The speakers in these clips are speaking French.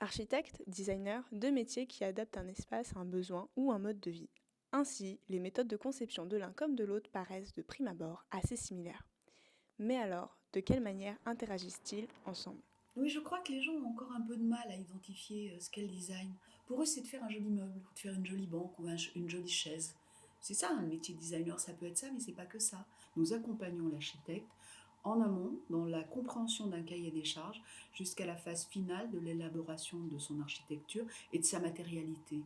Architecte, designer, deux métiers qui adaptent un espace à un besoin ou un mode de vie. Ainsi, les méthodes de conception de l'un comme de l'autre paraissent de prime abord assez similaires. Mais alors, de quelle manière interagissent-ils ensemble? Oui, je crois que les gens ont encore un peu de mal à identifier ce qu'est le design. Pour eux, c'est de faire un joli meuble, ou de faire une jolie banque ou une jolie chaise. C'est ça, un métier de designer, ça peut être ça, mais c'est pas que ça. Nous accompagnons l'architecte en amont dans la compréhension d'un cahier des charges jusqu'à la phase finale de l'élaboration de son architecture et de sa matérialité.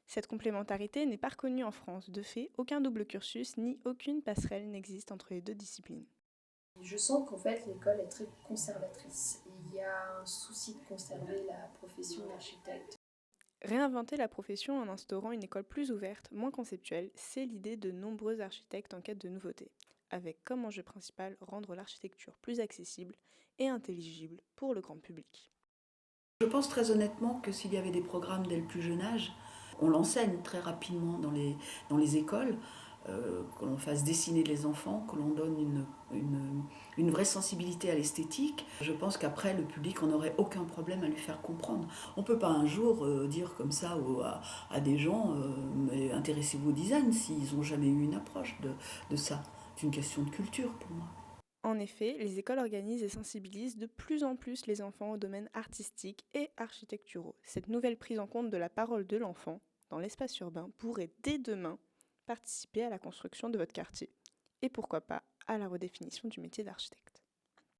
Cette complémentarité n'est pas reconnue en France. De fait, aucun double cursus ni aucune passerelle n'existe entre les deux disciplines. Je sens qu'en fait l'école est très conservatrice. Il y a un souci de conserver la profession d'architecte. Réinventer la profession en instaurant une école plus ouverte, moins conceptuelle, c'est l'idée de nombreux architectes en quête de nouveautés, avec comme enjeu principal rendre l'architecture plus accessible et intelligible pour le grand public. Je pense très honnêtement que s'il y avait des programmes dès le plus jeune âge, on l'enseigne très rapidement dans les écoles, que l'on fasse dessiner les enfants, que l'on donne une vraie sensibilité à l'esthétique. Je pense qu'après, le public, on n'aurait aucun problème à lui faire comprendre. On ne peut pas un jour dire comme ça à des gens, mais intéressez-vous au design s'ils n'ont jamais eu une approche de ça. C'est une question de culture pour moi. En effet, les écoles organisent et sensibilisent de plus en plus les enfants aux domaines artistiques et architecturaux. Cette nouvelle prise en compte de la parole de l'enfant dans l'espace urbain pourrait dès demain participer à la construction de votre quartier. Et pourquoi pas à la redéfinition du métier d'architecte.